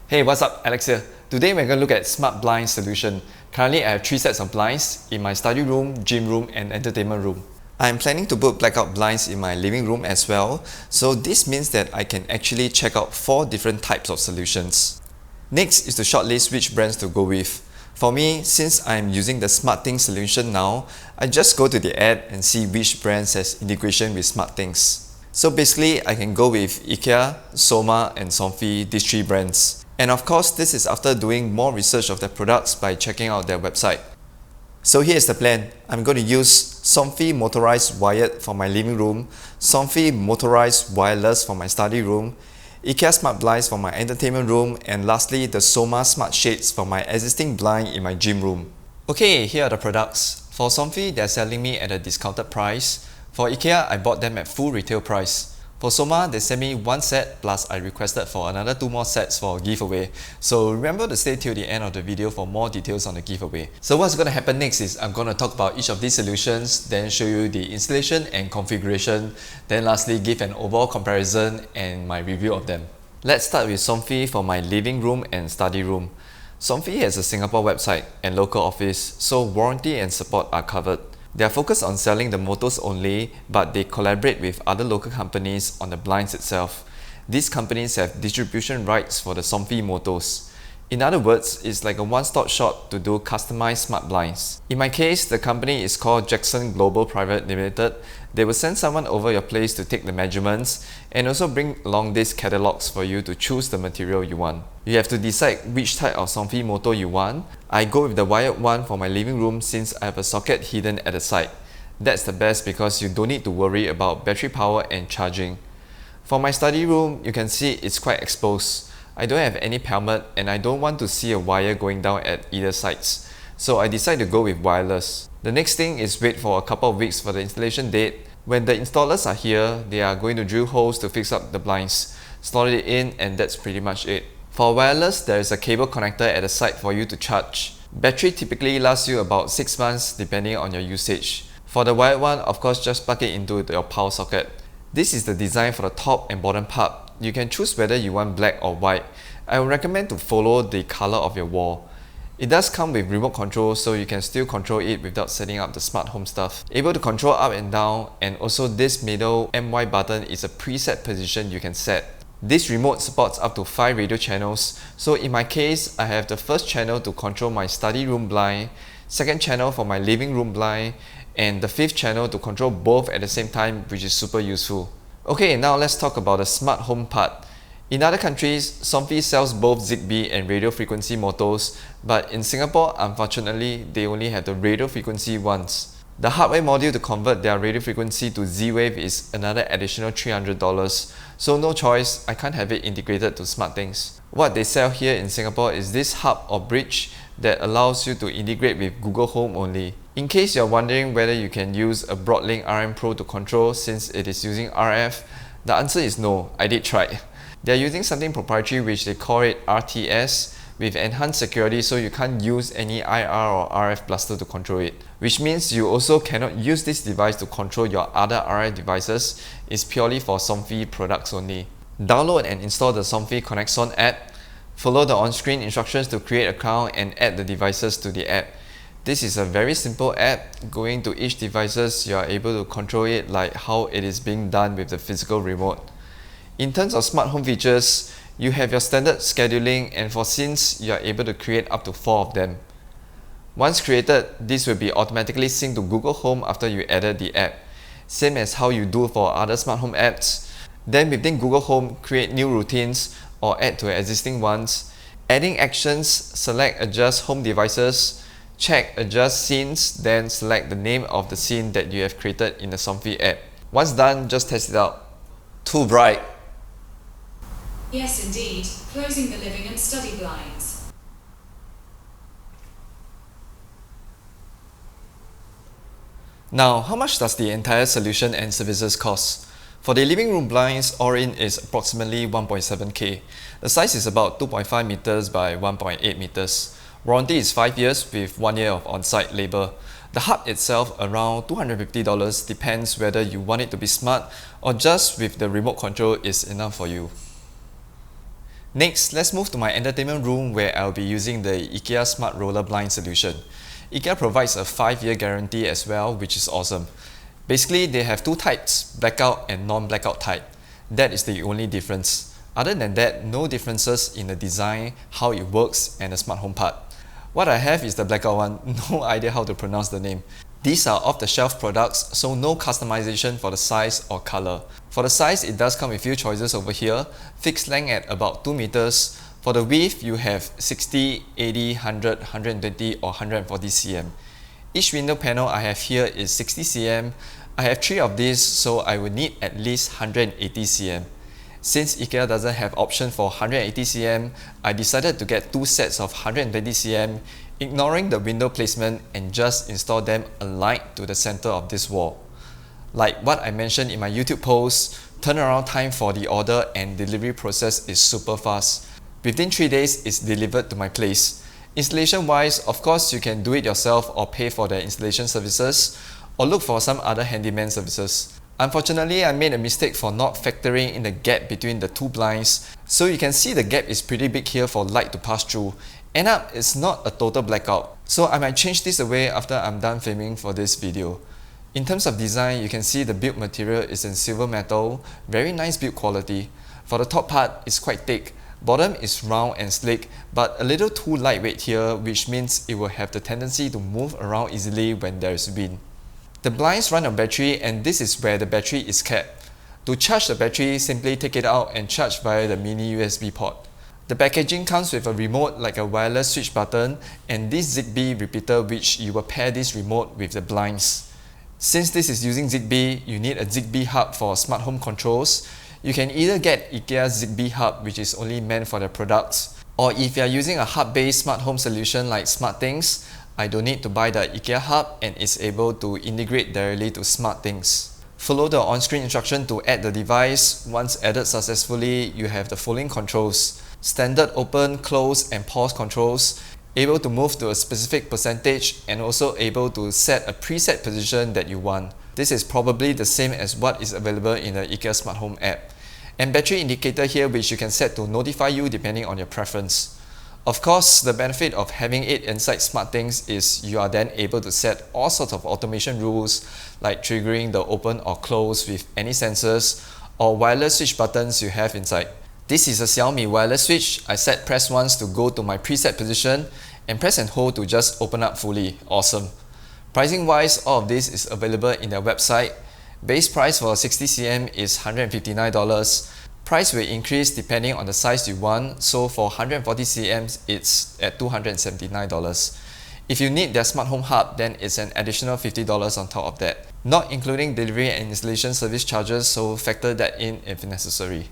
Hey, what's up? Alex here. Today we're going to look at smart blind solution. Currently I have 3 sets of blinds in my study room, gym room and entertainment room. I'm planning to put blackout blinds in my living room as well, so this means that I can actually check out 4 different types of solutions. Next is to shortlist which brands to go with. For me, since I'm using the SmartThings solution now, I just go to the ad and see which brands has integration with SmartThings. So basically, I can go with Ikea, Soma and Somfy, these 3 brands. And of course, this is after doing more research of their products by checking out their website. So here's the plan. I'm going to use Somfy motorized wired for my living room, Somfy motorized wireless for my study room, Ikea smart blinds for my entertainment room, and lastly the Soma smart shades for my existing blind in my gym room. Okay, here are the products. For Somfy, they're selling me at a discounted price. For Ikea, I bought them at full retail price. For Soma, they sent me 1 set plus I requested for another 2 more sets for a giveaway. So remember to stay till the end of the video for more details on the giveaway. So what's going to happen next is I'm going to talk about each of these solutions, then show you the installation and configuration, then lastly give an overall comparison and my review of them. Let's start with Somfy for my living room and study room. Somfy has a Singapore website and local office, so warranty and support are covered. They are focused on selling the motors only, but they collaborate with other local companies on the blinds itself. These companies have distribution rights for the Somfy motors. In other words, it's like a one-stop shop to do customized smart blinds. In my case, the company is called Jackson Global Private Limited. They will send someone over your place to take the measurements and also bring along these catalogs for you to choose the material you want. You have to decide which type of Somfy motor you want. I go with the wired one for my living room since I have a socket hidden at the side. That's the best because you don't need to worry about battery power and charging. For my study room, you can see it's quite exposed. I don't have any pelmet and I don't want to see a wire going down at either sides. So I decide to go with wireless. The next thing is wait for a couple of weeks for the installation date. When the installers are here, they are going to drill holes to fix up the blinds, slot it in, and that's pretty much it. For wireless, there is a cable connector at the side for you to charge. Battery typically lasts you about 6 months depending on your usage. For the wired one, of course just plug it into your power socket. This is the design for the top and bottom part. You can choose whether you want black or white. I would recommend to follow the color of your wall. It does come with remote control, so you can still control it without setting up the smart home stuff. Able to control up and down, and also this middle MY button is a preset position you can set. This remote supports up to 5 radio channels, so in my case, I have the first channel to control my study room blind, second channel for my living room blind, and the 5th channel to control both at the same time, which is super useful. Okay, now let's talk about the smart home part. In other countries, Somfy sells both Zigbee and radio frequency motors, but in Singapore, unfortunately, they only have the radio frequency ones. The hardware module to convert their radio frequency to Z-Wave is another additional $300, so no choice, I can't have it integrated to SmartThings. What they sell here in Singapore is this hub or bridge that allows you to integrate with Google Home only. In case you're wondering whether you can use a Broadlink RM Pro to control since it is using RF, the answer is no, I did try. They're using something proprietary which they call it RTS with enhanced security, so you can't use any IR or RF blaster to control it. Which means you also cannot use this device to control your other RF devices. It's purely for Somfy products only. Download and install the Somfy ConnectOn app. Follow the on-screen instructions to create an account and add the devices to the app. This is a very simple app. Going to each devices, you are able to control it like how it is being done with the physical remote. In terms of smart home features, you have your standard scheduling, and for scenes, you are able to create up to 4 of them. Once created, this will be automatically synced to Google Home after you added the app, same as how you do for other smart home apps. Then within Google Home, create new routines or add to existing ones. Adding actions, select adjust home devices, check adjust scenes, then select the name of the scene that you have created in the Somfy app. Once done, just test it out. Too bright. Yes, indeed. Closing the living and study blinds. Now, how much does the entire solution and services cost? For the living room blinds, all-in is approximately 1.7k. The size is about 2.5 meters by 1.8 meters. Warranty is 5 years with 1 year of on-site labor. The hub itself around $250, depends whether you want it to be smart or just with the remote control is enough for you. Next, let's move to my entertainment room where I'll be using the Ikea Smart Roller Blind solution. Ikea provides a 5-year guarantee as well, which is awesome. Basically, they have two types, blackout and non-blackout type. That is the only difference. Other than that, no differences in the design, how it works, and the smart home part. What I have is the blackout one, no idea how to pronounce the name. These are off-the-shelf products, so no customization for the size or color. For the size, it does come with few choices over here. Fixed length at about 2 meters. For the width, you have 60, 80, 100, 120 or 140 cm. Each window panel I have here is 60 cm. I have 3 of these, so I would need at least 180 cm. Since Ikea doesn't have option for 180 cm, I decided to get 2 sets of 120 cm, ignoring the window placement and just install them aligned to the center of this wall. Like what I mentioned in my YouTube post, turnaround time for the order and delivery process is super fast. Within 3 days, it's delivered to my place. Installation wise, of course you can do it yourself or pay for the installation services or look for some other handyman services. Unfortunately, I made a mistake for not factoring in the gap between the 2 blinds, so you can see the gap is pretty big here for light to pass through. End up, it's not a total blackout, so I might change this away after I'm done filming for this video. In terms of design, you can see the build material is in silver metal, very nice build quality. For the top part, it's quite thick. Bottom is round and slick, but a little too lightweight here, which means it will have the tendency to move around easily when there is wind. The blinds run on battery, and this is where the battery is kept. To charge the battery, simply take it out and charge via the mini USB port. The packaging comes with a remote like a wireless switch button and this Zigbee repeater, which you will pair this remote with the blinds. Since this is using Zigbee, you need a Zigbee hub for smart home controls. You can either get Ikea's Zigbee hub, which is only meant for their products, or if you are using a hub-based smart home solution like SmartThings, I don't need to buy the Ikea hub and it's able to integrate directly to SmartThings. Follow the on-screen instruction to add the device. Once added successfully, you have the following controls: standard open, close and pause controls, able to move to a specific percentage and also able to set a preset position that you want. This is probably the same as what is available in the Ikea Smart Home app. And battery indicator here, which you can set to notify you depending on your preference. Of course, the benefit of having it inside SmartThings is you are then able to set all sorts of automation rules like triggering the open or close with any sensors or wireless switch buttons you have inside. This is a Xiaomi wireless switch. I set press once to go to my preset position and press and hold to just open up fully. Awesome. Pricing wise, all of this is available in their website. Base price for 60 cm is $159. Price will increase depending on the size you want, so for 140 cm it's at $279. If you need their smart home hub, then it's an additional $50 on top of that, not including delivery and installation service charges, so factor that in if necessary.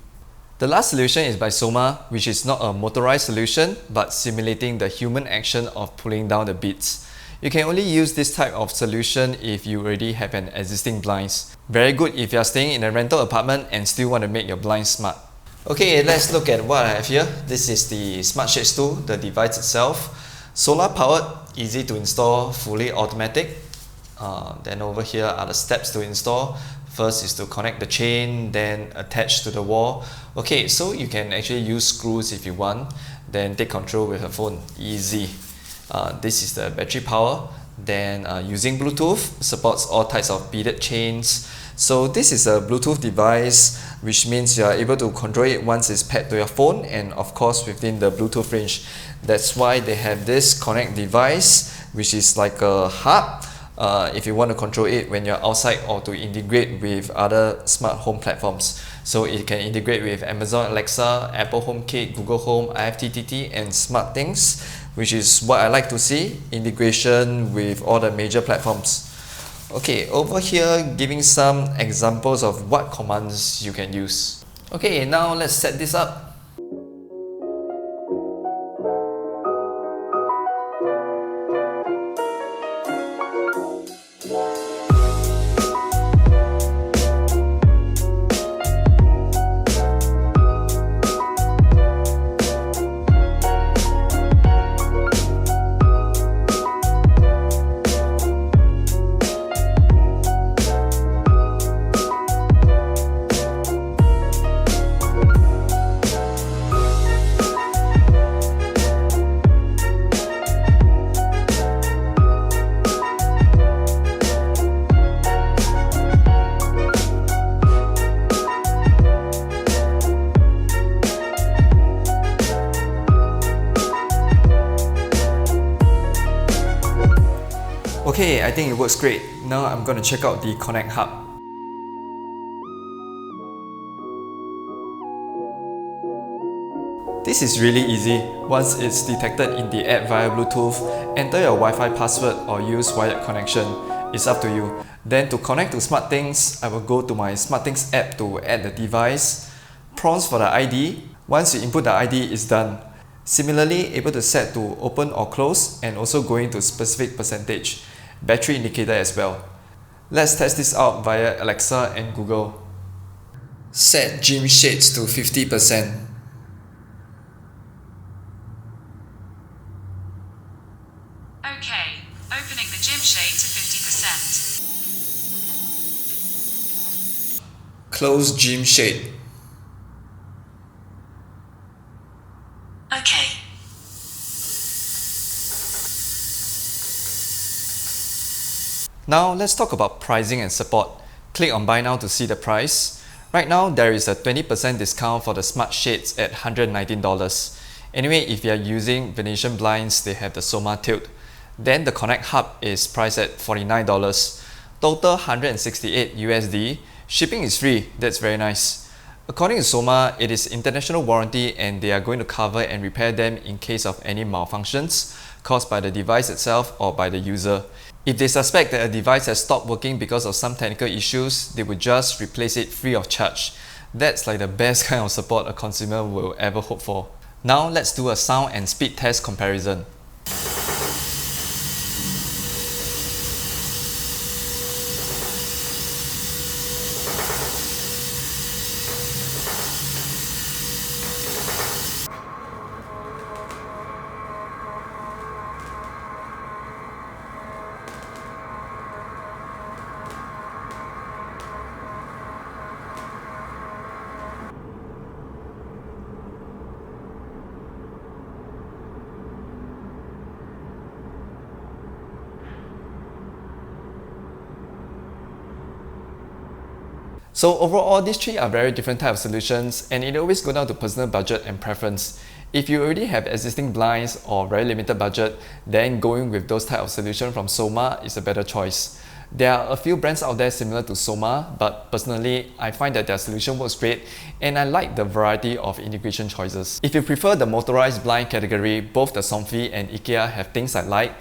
The last solution is by Soma, which is not a motorized solution but simulating the human action of pulling down the beads. You can only use this type of solution if you already have an existing blinds. Very good if you are staying in a rental apartment and still want to make your blinds smart. Okay, let's look at what I have here. This is the Smart Shades tool, the device itself. Solar powered, easy to install, fully automatic. Then over here are the steps to install. First is to connect the chain, then attach to the wall. Okay, so you can actually use screws if you want, then take control with a phone, easy. This is the battery power. Then using Bluetooth, supports all types of beaded chains. So this is a Bluetooth device, which means you are able to control it once it's paired to your phone and of course within the Bluetooth range. That's why they have this connect device, which is like a hub. If you want to control it when you're outside or to integrate with other smart home platforms. So it can integrate with Amazon Alexa, Apple HomeKit, Google Home, IFTTT and SmartThings, which is what I like to see, integration with all the major platforms. Okay, over here giving some examples of what commands you can use. Okay, now let's set this up. Okay, I think it works great. Now I'm going to check out the Connect Hub. This is really easy. Once it's detected in the app via Bluetooth, enter your Wi-Fi password or use wired connection. It's up to you. Then to connect to SmartThings, I will go to my SmartThings app to add the device. Prompts for the ID. Once you input the ID, it's done. Similarly, able to set to open or close and also going to specific percentage. Battery indicator as well. Let's test this out via Alexa and Google. Set gym shades to 50%. Okay, opening the gym shade to 50%. Close gym shade. Okay. Now let's talk about pricing and support. Click on Buy Now to see the price. Right now there is a 20% discount for the smart shades at $119. Anyway, if you are using Venetian blinds, they have the Soma tilt. Then the Connect Hub is priced at $49. Total 168 USD. Shipping is free, that's very nice. According to Soma, it is international warranty and they are going to cover and repair them in case of any malfunctions caused by the device itself or by the user. If they suspect that a device has stopped working because of some technical issues, they would just replace it free of charge. That's like the best kind of support a consumer will ever hope for. Now let's do a sound and speed test comparison. So overall, these three are very different types of solutions and it always goes down to personal budget and preference. If you already have existing blinds or very limited budget, then going with those type of solution from Soma is a better choice. There are a few brands out there similar to Soma, but personally, I find that their solution works great and I like the variety of integration choices. If you prefer the motorized blind category, both the Somfy and Ikea have things I like,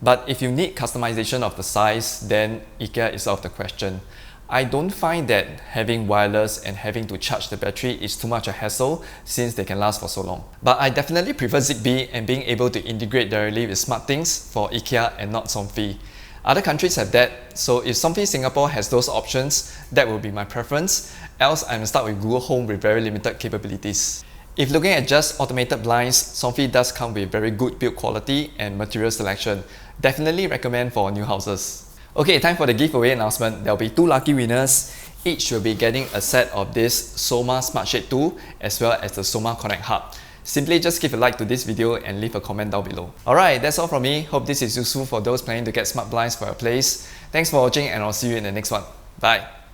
but if you need customization of the size, then Ikea is out of the question. I don't find that having wireless and having to charge the battery is too much a hassle since they can last for so long. But I definitely prefer Zigbee and being able to integrate directly with SmartThings for Ikea and not Somfy. Other countries have that, so if Somfy Singapore has those options, that will be my preference, else I'm stuck with Google Home with very limited capabilities. If looking at just automated blinds, Somfy does come with very good build quality and material selection. Definitely recommend for new houses. Okay, time for the giveaway announcement. There will be 2 lucky winners. Each will be getting a set of this Soma Smart Shade 2 as well as the Soma Connect Hub. Simply just give a like to this video and leave a comment down below. Alright, that's all from me. Hope this is useful for those planning to get smart blinds for your place. Thanks for watching and I'll see you in the next one. Bye!